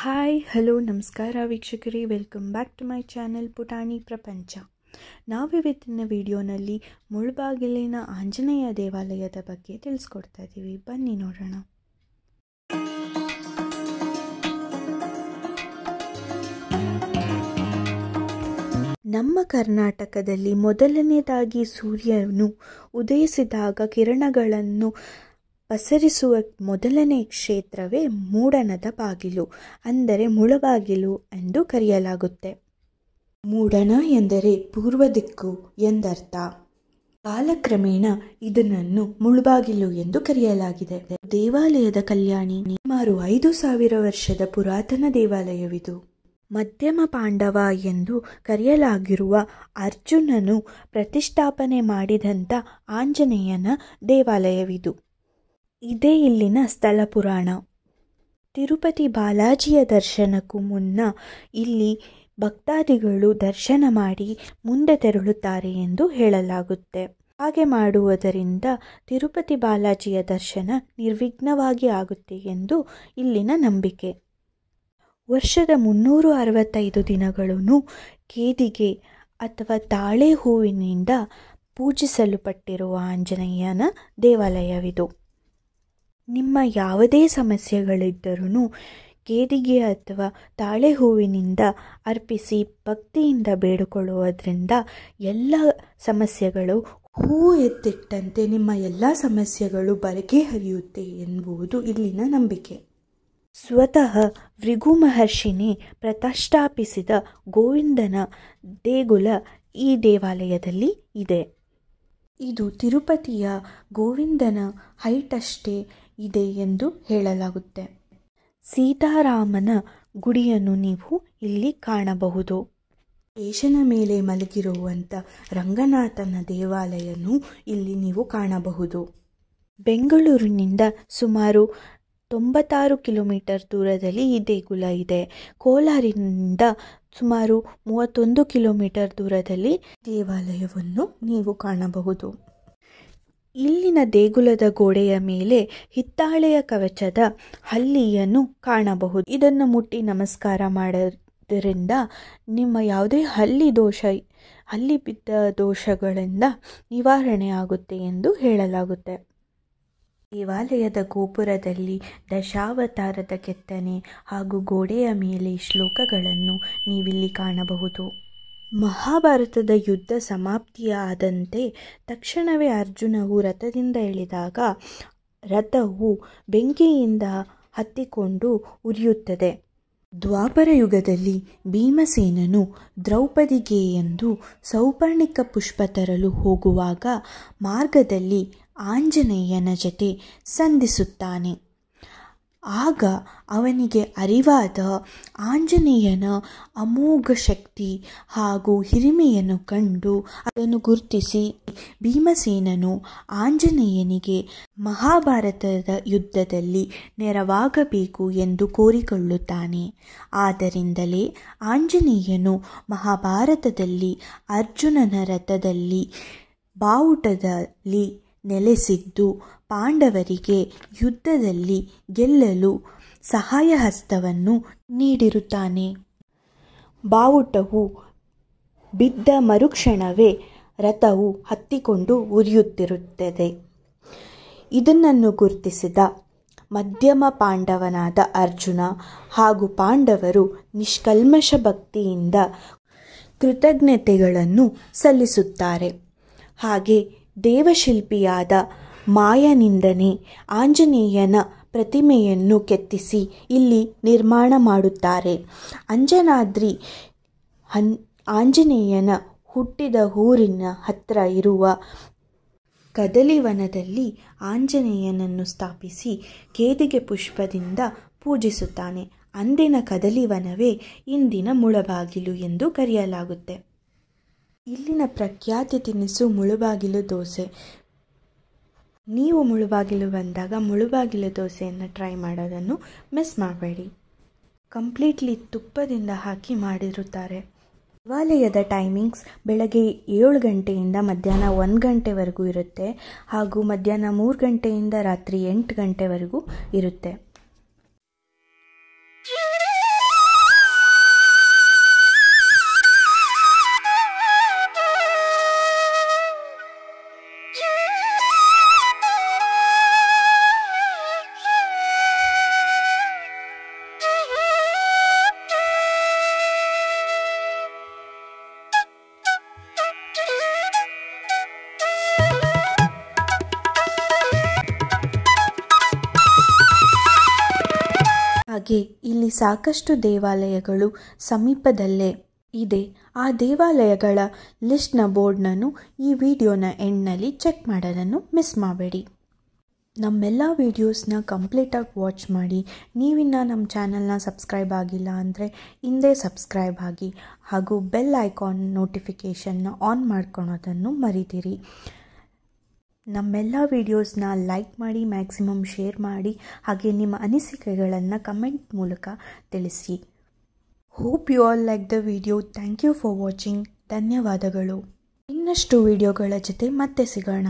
Hi hello ನಮಸ್ಕಾರ ವೀಕ್ಷಕರೇ, welcome back to my channel Putani Prapancha. ನಾವಿವತ್ತಿನ ವಿಡಿಯೋನಲ್ಲಿ ಮುಳಬಾಗಿಲಿನ ಆಂಜನೇಯ ದೇವಾಲಯದ ಬಗ್ಗೆ ತಿಳಿಸ್ಕೊಡ್ತಾ ಇದ್ದೀವಿ. ಬನ್ನಿ ನೋಡೋಣ. ನಮ್ಮ ಕರ್ನಾಟಕದಲ್ಲಿ ಮೊದಲನೇದಾಗಿ ಸೂರ್ಯನು ಉದಯಿಸಿದಾಗ ಕಿರಣಗಳನ್ನು ಪಸರಿಸುವ ಮೊದಲನೇ ಕ್ಷೇತ್ರವೇ ಮೂಡಣದ ಬಾಗಿಲು, ಅಂದರೆ ಮುಳಬಾಗಿಲು ಎಂದು ಕರೆಯಲಾಗುತ್ತೆ. ಮೂಡಣ ಎಂದರೆ ಪೂರ್ವ ದಿಕ್ಕು ಎಂದರ್ಥ. ಕಾಲಕ್ರಮೇಣ ಇದನ್ನು ಮುಳಬಾಗಿಲು ಎಂದು ಕರೆಯಲಾಗಿದೆ. ದೇವಾಲಯದ ಕಲ್ಯಾಣಿ ಸುಮಾರು 5,000 ವರ್ಷದ ಪುರಾತನ ದೇವಾಲಯವಿದು. ಮಧ್ಯಮ ಪಾಂಡವ ಎಂದು ಕರೆಯಲಾಗಿರುವ ಅರ್ಜುನನು ಪ್ರತಿಷ್ಠಾಪನೆ ಮಾಡಿದಂಥ ಆಂಜನೇಯನ ದೇವಾಲಯವಿದು. ಇದೇ ಇಲ್ಲಿನ ಸ್ಥಳ ಪುರಾಣ. ತಿರುಪತಿ ಬಾಲಾಜಿಯ ದರ್ಶನಕ್ಕೂ ಮುನ್ನ ಇಲ್ಲಿ ಭಕ್ತಾದಿಗಳು ದರ್ಶನ ಮಾಡಿ ಮುಂದೆ ತೆರಳುತ್ತಾರೆ ಎಂದು ಹೇಳಲಾಗುತ್ತೆ. ಹಾಗೆ ಮಾಡುವುದರಿಂದ ತಿರುಪತಿ ಬಾಲಾಜಿಯ ದರ್ಶನ ನಿರ್ವಿಘ್ನವಾಗಿ ಆಗುತ್ತೆ ಎಂದು ಇಲ್ಲಿನ ನಂಬಿಕೆ. ವರ್ಷದ 365 ದಿನಗಳನ್ನು ಕೇದಿಗೆ ಅಥವಾ ತಾಳೆ ಹೂವಿನಿಂದ ಪೂಜಿಸಲ್ಪಟ್ಟಿರುವ ಆಂಜನೇಯನ ದೇವಾಲಯವಿದು. ನಿಮ್ಮ ಯಾವುದೇ ಸಮಸ್ಯೆಗಳಿದ್ದರೂ ಕೇದಿಗೆ ಅಥವಾ ತಾಳೆ ಹೂವಿನಿಂದ ಅರ್ಪಿಸಿ ಭಕ್ತಿಯಿಂದ ಬೇಡಿಕೊಳ್ಳುವುದರಿಂದ ಎಲ್ಲ ಸಮಸ್ಯೆಗಳು ಹೂ ಎತ್ತಿಟ್ಟಂತೆ ನಿಮ್ಮ ಎಲ್ಲ ಸಮಸ್ಯೆಗಳು ಬಗೆಹರಿಯುತ್ತೆ ಎಂಬುದು ಇಲ್ಲಿನ ನಂಬಿಕೆ. ಸ್ವತಃ ಭೃಗು ಮಹರ್ಷಿನೇ ಪ್ರತಿಷ್ಠಾಪಿಸಿದ ಗೋವಿಂದನ ದೇಗುಲ ಈ ದೇವಾಲಯದಲ್ಲಿ ಇದೆ. ಇದು ತಿರುಪತಿಯ ಗೋವಿಂದನ ಹೈಟ್ ಅಷ್ಟೇ ಇದೆ ಎಂದು ಹೇಳಲಾಗುತ್ತೆ. ಸೀತಾರಾಮನ ಗುಡಿಯನ್ನು ನೀವು ಇಲ್ಲಿ ಕಾಣಬಹುದು. ಶೇಷನ ಮೇಲೆ ಮಲಗಿರುವಂಥ ರಂಗನಾಥನ ದೇವಾಲಯನೂ ಇಲ್ಲಿ ನೀವು ಕಾಣಬಹುದು. ಬೆಂಗಳೂರಿನಿಂದ ಸುಮಾರು 96 ಕಿಲೋಮೀಟರ್ ದೂರದಲ್ಲಿ ಈ ದೇಗುಲ ಇದೆ. ಕೋಲಾರಿನಿಂದ ಸುಮಾರು 31 ಕಿಲೋಮೀಟರ್ ದೂರದಲ್ಲಿ ದೇವಾಲಯವನ್ನು ನೀವು ಕಾಣಬಹುದು. ಇಲ್ಲಿನ ದೇಗುಲದ ಗೋಡೆಯ ಮೇಲೆ ಹಿತ್ತಾಳೆಯ ಕವಚದ ಹಲ್ಲಿಯನ್ನು ಕಾಣಬಹುದು. ಇದನ್ನು ಮುಟ್ಟಿ ನಮಸ್ಕಾರ ಮಾಡೋದರಿಂದ ನಿಮ್ಮ ಯಾವುದೇ ಹಲ್ಲಿ ಬಿದ್ದ ದೋಷಗಳಿಂದ ನಿವಾರಣೆ ಆಗುತ್ತೆ ಎಂದು ಹೇಳಲಾಗುತ್ತೆ. ದೇವಾಲಯದ ಗೋಪುರದಲ್ಲಿ ದಶಾವತಾರದ ಕೆತ್ತನೆ ಹಾಗೂ ಗೋಡೆಯ ಮೇಲೆ ಶ್ಲೋಕಗಳನ್ನು ನೀವಿಲ್ಲಿ ಕಾಣಬಹುದು. ಮಹಾಭಾರತದ ಯುದ್ಧ ಸಮಾಪ್ತಿಯಾದಂತೆ ತಕ್ಷಣವೇ ಅರ್ಜುನವು ರಥದಿಂದ ಇಳಿದಾಗ ರಥವು ಬೆಂಕಿಯಿಂದ ಹತ್ತಿಕೊಂಡು ಉರಿಯುತ್ತದೆ. ದ್ವಾಪರ ಯುಗದಲ್ಲಿ ಭೀಮಸೇನನು ದ್ರೌಪದಿಗೆ ಎಂದು ಸೌಪರ್ಣಿಕ ಪುಷ್ಪ ತರಲು ಹೋಗುವಾಗ ಮಾರ್ಗದಲ್ಲಿ ಆಂಜನೇಯನ ಜೊತೆ ಸಂಧಿಸುತ್ತಾನೆ. ಆಗ ಅವನಿಗೆ ಅರಿವಾದ ಆಂಜನೇಯನ ಅಮೋಘ ಶಕ್ತಿ ಹಾಗೂ ಹಿರಿಮೆಯನ್ನು ಕಂಡು ಅದನ್ನು ಗುರುತಿಸಿ ಭೀಮಸೇನನು ಆಂಜನೇಯನಿಗೆ ಮಹಾಭಾರತದ ಯುದ್ಧದಲ್ಲಿ ನೆರವಾಗಬೇಕು ಎಂದು ಕೋರಿಕೊಳ್ಳುತ್ತಾನೆ. ಆದ್ದರಿಂದಲೇ ಆಂಜನೇಯನು ಮಹಾಭಾರತದಲ್ಲಿ ಅರ್ಜುನನ ರಥದಲ್ಲಿ ಬಾವುಟದಲ್ಲಿ ನೆಲೆಸಿದ್ದು ಪಾಂಡವರಿಗೆ ಯುದ್ಧದಲ್ಲಿ ಗೆಲ್ಲಲು ಸಹಾಯ ಹಸ್ತವನ್ನು ನೀಡಿರುತ್ತಾನೆ. ಬಾವುಟವು ಬಿದ್ದ ಮರುಕ್ಷಣವೇ ರಥವು ಹತ್ತಿಕೊಂಡು ಉರಿಯುತ್ತಿರುತ್ತದೆ. ಇದನ್ನು ಗುರುತಿಸಿದ ಮಧ್ಯಮ ಪಾಂಡವನಾದ ಅರ್ಜುನ ಹಾಗೂ ಪಾಂಡವರು ನಿಷ್ಕಲ್ಮಶ ಭಕ್ತಿಯಿಂದ ಕೃತಜ್ಞತೆಗಳನ್ನು ಸಲ್ಲಿಸುತ್ತಾರೆ. ಹಾಗೆ ದೇವಶಿಲ್ಪಿಯಾದ ಮಾಯನಿಂದನೇ ಆಂಜನೇಯನ ಪ್ರತಿಮೆಯನ್ನು ಕೆತ್ತಿಸಿ ಇಲ್ಲಿ ನಿರ್ಮಾಣ ಮಾಡುತ್ತಾರೆ. ಅಂಜನಾದ್ರಿ ಆಂಜನೇಯನ ಹುಟ್ಟಿದ ಊರಿನ ಹತ್ತಿರ ಇರುವ ಕದಲಿವನದಲ್ಲಿ ಆಂಜನೇಯನನ್ನು ಸ್ಥಾಪಿಸಿ ಕೇದಿಗೆ ಪುಷ್ಪದಿಂದ ಪೂಜಿಸುತ್ತಾನೆ. ಅಂದಿನ ಕದಲಿವನವೇ ಇಂದಿನ ಮುಳಬಾಗಿಲು ಎಂದು ಕರೆಯಲಾಗುತ್ತೆ. ಇಲ್ಲಿನ ಪ್ರಖ್ಯಾತಿ ತಿನಿಸು ಮುಳಬಾಗಿಲು ದೋಸೆ. ನೀವು ಮುಳಬಾಗಿಲು ಬಂದಾಗ ಮುಳಬಾಗಿಲು ದೋಸೆಯನ್ನು ಟ್ರೈ ಮಾಡೋದನ್ನು ಮಿಸ್ ಮಾಡಬೇಡಿ. ಕಂಪ್ಲೀಟ್ಲಿ ತುಪ್ಪದಿಂದ ಹಾಕಿ ಮಾಡಿರುತ್ತಾರೆ. ದೇವಾಲಯದ ಟೈಮಿಂಗ್ಸ್ ಬೆಳಗ್ಗೆ 7 ಗಂಟೆಯಿಂದ ಮಧ್ಯಾಹ್ನ 1 ಗಂಟೆವರೆಗೂ ಇರುತ್ತೆ ಹಾಗೂ ಮಧ್ಯಾಹ್ನ 3 ಗಂಟೆಯಿಂದ ರಾತ್ರಿ 8 ಗಂಟೆವರೆಗೂ ಇರುತ್ತೆ. ಹಾಗೆ ಇಲ್ಲಿ ಸಾಕಷ್ಟು ದೇವಾಲಯಗಳು ಸಮೀಪದಲ್ಲೇ ಇದೆ. ಆ ದೇವಾಲಯಗಳ ಲಿಸ್ಟ್ನ ಬೋರ್ಡ್ನನ್ನು ಈ ವಿಡಿಯೋನ ಎಂಡ್ನಲ್ಲಿ ಚೆಕ್ ಮಾಡೋದನ್ನು ಮಿಸ್ ಮಾಡಬೇಡಿ. ನಮ್ಮೆಲ್ಲ ವೀಡಿಯೋಸ್ನ ಕಂಪ್ಲೀಟಾಗಿ ವಾಚ್ ಮಾಡಿ. ನೀವಿನ್ನು ನಮ್ಮ ಚಾನಲ್ನ ಸಬ್ಸ್ಕ್ರೈಬ್ ಆಗಿಲ್ಲ ಅಂದರೆ ಹಿಂದೆ ಸಬ್ಸ್ಕ್ರೈಬ್ ಆಗಿ ಹಾಗೂ ಬೆಲ್ ಐಕಾನ್ ನೋಟಿಫಿಕೇಷನ್ನ ಆನ್ ಮಾಡ್ಕೊಳೋದನ್ನು ಮರಿದಿರಿ. ನಮ್ಮೆಲ್ಲ ವೀಡಿಯೋಸ್ನ ಲೈಕ್ ಮಾಡಿ, ಮ್ಯಾಕ್ಸಿಮಮ್ ಶೇರ್ ಮಾಡಿ, ಹಾಗೆ ನಿಮ್ಮ ಅನಿಸಿಕೆಗಳನ್ನು ಕಮೆಂಟ್ ಮೂಲಕ ತಿಳಿಸಿ. Hope you all like the video. Thank you for watching. ಧನ್ಯವಾದಗಳು. ಇನ್ನಷ್ಟು ವಿಡಿಯೋಗಳ ಜೊತೆ ಮತ್ತೆ ಸಿಗೋಣ.